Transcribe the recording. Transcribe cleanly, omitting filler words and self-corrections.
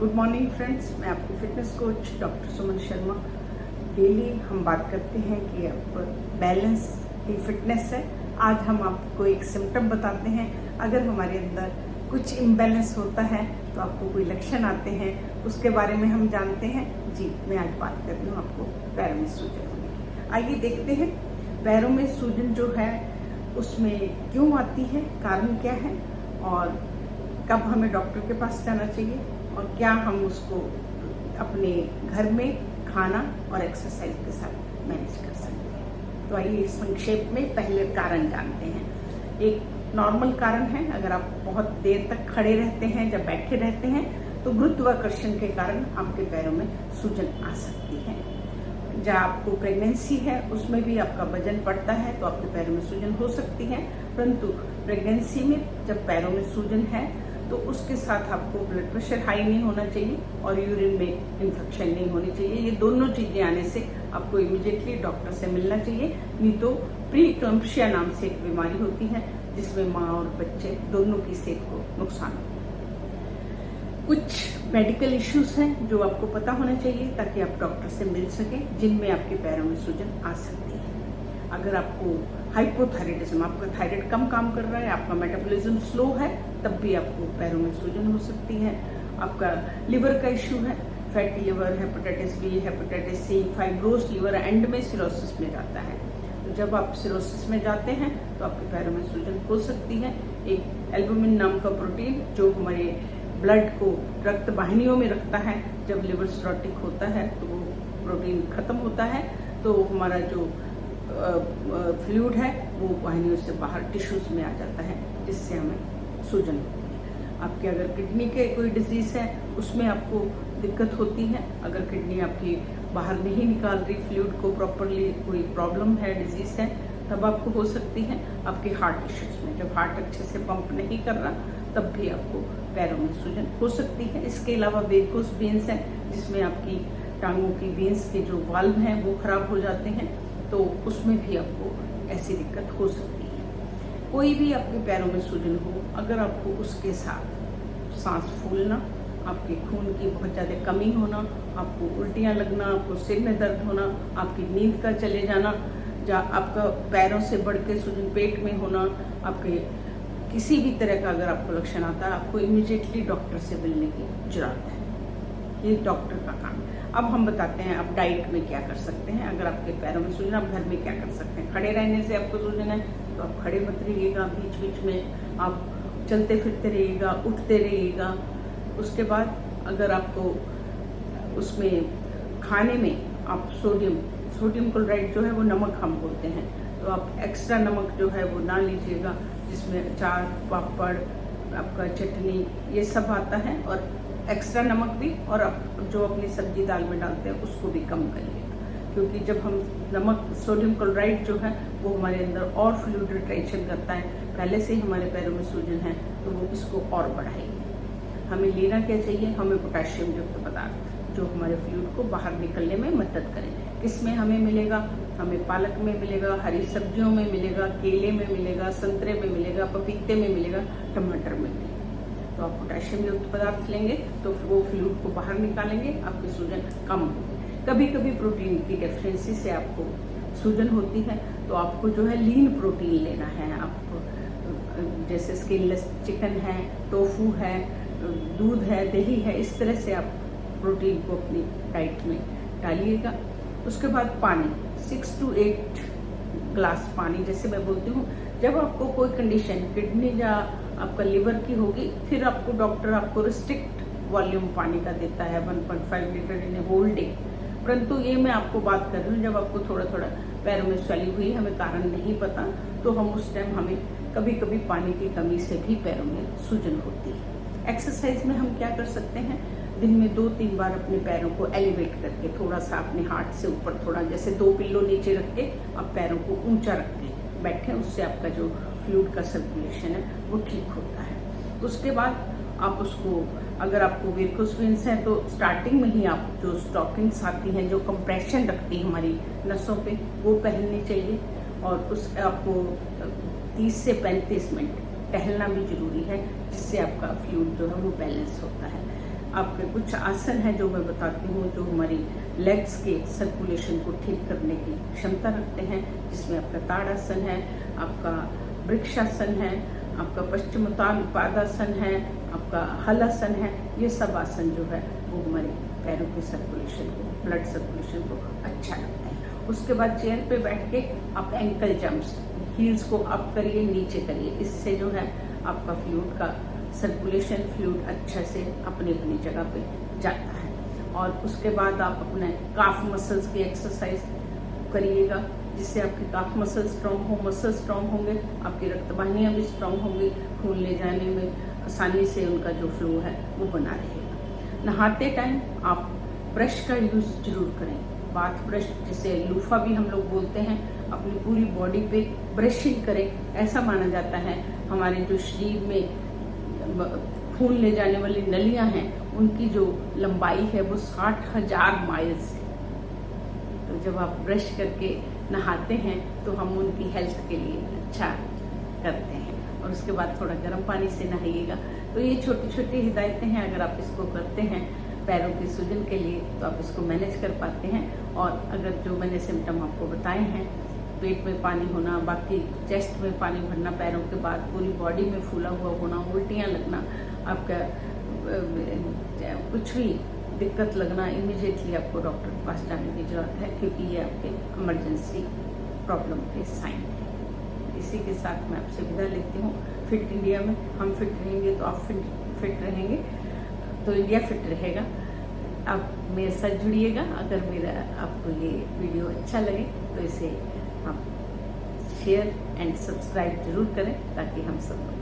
Good morning friends, मैं आपकी fitness coach doctor Suman Sharma. Daily हम बात करते हैं कि अब बैलेंस ही फिटनेस है। आज हम आपको एक सिम्टम बताते हैं। अगर हमारे अंदर कुछ इम्बैलेंस होता है तो आपको कोई लक्षण आते हैं, उसके बारे में हम जानते हैं। जी, मैं आज बात कर रही हूँ आपको पैरों में सूजन होने की। आइए देखते हैं पैरों में सूजन जो है उसमें क्यों आती है, कारण क्या है और कब हमें डॉक्टर के पास जाना चाहिए और क्या हम उसको अपने घर में खाना और एक्सरसाइज के साथ मैनेज कर सकते हैं। तो आइए संक्षेप में पहले कारण जानते हैं। एक नॉर्मल कारण है, अगर आप बहुत देर तक खड़े रहते हैं, जब बैठे रहते हैं तो गुरुत्वाकर्षण के कारण आपके पैरों में सूजन आ सकती है। जब आपको प्रेगनेंसी है उसमें भी आपका वजन बढ़ता है तो आपके पैरों में सूजन हो सकती है। परंतु प्रेगनेंसी में जब पैरों में सूजन है तो उसके साथ आपको ब्लड प्रेशर हाई नहीं होना चाहिए और यूरिन में इन्फेक्शन नहीं होनी चाहिए। ये दोनों चीजें आने से आपको इमीडिएटली डॉक्टर से मिलना चाहिए। नहीं तो प्रीक्लम्पशिया नाम से एक बीमारी होती है जिसमें माँ और बच्चे दोनों की सेहत को नुकसान होता है। कुछ मेडिकल इश्यूज हैं जो आपको पता होना चाहिए ताकि आप डॉक्टर से मिल सके, जिनमें आपके पैरों में सूजन आ सकती है। अगर आपको हाइपोथायराइडिज्म, आपका थायराइड कम काम कर रहा है, आपका मेटाबॉलिज्म स्लो है, तब भी आपको पैरों में सूजन हो सकती है। आपका लिवर का इश्यू है, fatty liver, hepatitis B, hepatitis C, fibrosis liver, and में सिरोसिस में जाता है। तो जब आप सिरोसिस में जाते हैं तो आपके पैरों में सूजन हो सकती है। एक एल्बुमिन नाम का प्रोटीन जो हमारे ब्लड को रक्त वाहिनियों में रखता है, जब लिवर सिरोटिक होता है तो वो प्रोटीन खत्म होता है तो हमारा जो फ्लूइड है वो वाहिनियों से बाहर टिश्यूज में आ जाता है, जिससे हमें सूजन होती है। आपके अगर किडनी के कोई डिजीज है उसमें आपको दिक्कत होती है, अगर किडनी आपकी बाहर नहीं निकाल रही फ्लूइड को प्रॉपरली, कोई प्रॉब्लम है, डिजीज है, तब आपको हो सकती है। आपके हार्ट इश्यूज में जब हार्ट अच्छे से पंप नहीं कर रहा तब भी आपको पैरों में सूजन हो सकती है। इसके अलावा वेरिकोस वेन्स है जिसमें आपकी टांगों की वेन्स के जो वाल्व हैं वो खराब हो जाते हैं, तो उसमें भी आपको ऐसी दिक्कत हो सकती है। कोई भी आपके पैरों में सूजन हो, अगर आपको उसके साथ सांस फूलना, आपके खून की बहुत ज़्यादा कमी होना, आपको उल्टियाँ लगना, आपको सिर में दर्द होना, आपकी नींद का चले जाना, या आपका पैरों से बढ़ के सूजन पेट में होना, आपके किसी भी तरह का अगर आपको लक्षण आता है, आपको इमीडिएटली डॉक्टर से मिलने की जरूरत है। ये डॉक्टर का काम है। अब हम बताते हैं आप डाइट में क्या कर सकते हैं। अगर आपके पैरों में सूजन, आप घर में क्या कर सकते हैं। खड़े रहने से आपको सूजन है तो आप खड़े मत रहिएगा, बीच बीच में आप चलते फिरते रहिएगा, उठते रहिएगा। उसके बाद अगर आपको उसमें खाने में आप सोडियम क्लोराइड जो है वो नमक हम बोलते हैं, तो आप एक्स्ट्रा नमक जो है वो ना लीजिएगा, जिसमें अचार, पापड़, आपका चटनी, ये सब आता है। और एक्स्ट्रा नमक भी, और आप जो अपनी सब्जी दाल में डालते हैं उसको भी कम करिएगा, क्योंकि जब हम नमक, सोडियम क्लोराइड जो है वो हमारे अंदर और फ्लूइड रिटेंशन करता है, पहले से ही हमारे पैरों में सूजन है तो वो इसको और बढ़ाएगी। हमें लेना क्या चाहिए, हमें पोटेशियम युक्त पदार्थ जो हमारे फ्लूइड को बाहर निकलने में मदद करें। किसमें हमें मिलेगा, हमें पालक में मिलेगा, हरी सब्जियों में मिलेगा, केले में मिलेगा, संतरे में मिलेगा, पपीते में मिलेगा, टमाटर में मिलेगा। तो आप पोटेशियम युक्त पदार्थ लेंगे तो वो फ्लूइड को बाहर निकालेंगे, आपकी सूजन कम होगी। कभी कभी प्रोटीन की डेफिशिएंसी से आपको सूजन होती है तो आपको जो है लीन प्रोटीन लेना है। आप जैसे स्किनलेस चिकन है, टोफू है, दूध है, दही है, इस तरह से आप प्रोटीन को अपनी डाइट में डालिएगा। उसके बाद पानी, 6 to 8 ग्लास पानी, जैसे मैं बोलती हूँ, जब आपको कोई कंडीशन किडनी या आपका लिवर की होगी फिर आपको डॉक्टर आपको रिस्ट्रिक्ट वॉल्यूम पानी का देता है, 1.5 litre in a whole day. परंतु ये मैं आपको बात कर रही हूँ जब आपको थोड़ा थोड़ा पैरों में स्वेलिंग हुई, हमें कारण नहीं पता, तो हम उस टाइम हमें कभी कभी पानी की कमी से भी पैरों में सूजन होती है। एक्सरसाइज में हम क्या कर सकते हैं, दिन में 2-3 बार अपने पैरों को एलिवेट करके थोड़ा सा अपने हाथ से ऊपर, थोड़ा जैसे 2 पिल्लो नीचे रख के आप पैरों को ऊंचा रख के बैठे, उससे आपका जो फ्लूइड का सर्कुलेशन है वो ठीक होता है। उसके बाद आप उसको, अगर आपको वेरिकोस वेन्स हैं तो स्टार्टिंग में ही आप जो स्टॉकिंग्स आती हैं जो कंप्रेशन रखती हैं हमारी नसों पे, वो पहननी चाहिए। और उस आपको 30 से 35 मिनट टहलना भी जरूरी है, जिससे आपका फ्लूइड जो है वो बैलेंस होता है। आपके कुछ आसन हैं जो मैं बताती हूँ, जो हमारी लेग्स के सर्कुलेशन को ठीक करने की क्षमता रखते हैं, जिसमें आपका ताड़ासन है, आपका वृक्षासन है, आपका पश्चिमोत्तानासन है, आपका हलासन है। ये सब आसन जो है वो हमारे पैरों के सर्कुलेशन को, ब्लड सर्कुलेशन को अच्छा रखते हैं। उसके बाद चेयर पे बैठ के आप एंकल जंप्स, हील्स को अप करिए, नीचे करिए। इससे जो है आपका फ्लूइड का सर्कुलेशन, फ्लूइड अच्छे से अपनी अपनी जगह पे जाता है। और उसके बाद आप अपने काफ मसल्स की एक्सरसाइज करिएगा, जिससे आपके काफ मसल स्ट्रॉन्ग हो। मसल स्ट्रॉन्ग होंगे, आपकी रक्तवाहिनियाँ भी स्ट्रॉन्ग होंगी, खून ले जाने में आसानी से उनका जो फ्लो है वो बना रहेगा। नहाते टाइम आप ब्रश का यूज़ जरूर करें, बाथ ब्रश, जिसे लूफा भी हम लोग बोलते हैं। अपनी पूरी बॉडी पे ब्रशिंग करें। ऐसा माना जाता है हमारे जो शरीर में खून ले जाने वाली नलियां हैं, उनकी जो लंबाई है वो 60,000 माइल्स है। तो जब आप ब्रश करके नहाते हैं तो हम उनकी हेल्थ के लिए अच्छा करते हैं। और उसके बाद थोड़ा गर्म पानी से नहाइएगा। तो ये छोटी छोटी हिदायतें हैं, अगर आप इसको करते हैं पैरों के सूजन के लिए तो आप इसको मैनेज कर पाते हैं। और अगर जो मैंने सिम्टम आपको बताए हैं, पेट में पानी होना, बाकी चेस्ट में पानी भरना पैरों के बाद, पूरी बॉडी में फूला हुआ होना, उल्टियाँ लगना, आपका कुछ भी दिक्कत लगना, इमीडिएटली आपको डॉक्टर के पास जाने की जरूरत है, क्योंकि ये आपके इमरजेंसी प्रॉब्लम के साइन है। इसी के साथ मैं आपसे विदा लेती हूँ। फिट इंडिया में हम फिट रहेंगे तो आप फिट रहेंगे, तो इंडिया फिट रहेगा। आप मेरे साथ जुड़िएगा। अगर मेरा आपको ये वीडियो अच्छा लगे तो इसे आप शेयर एंड सब्सक्राइब जरूर करें, ताकि हम सब लोग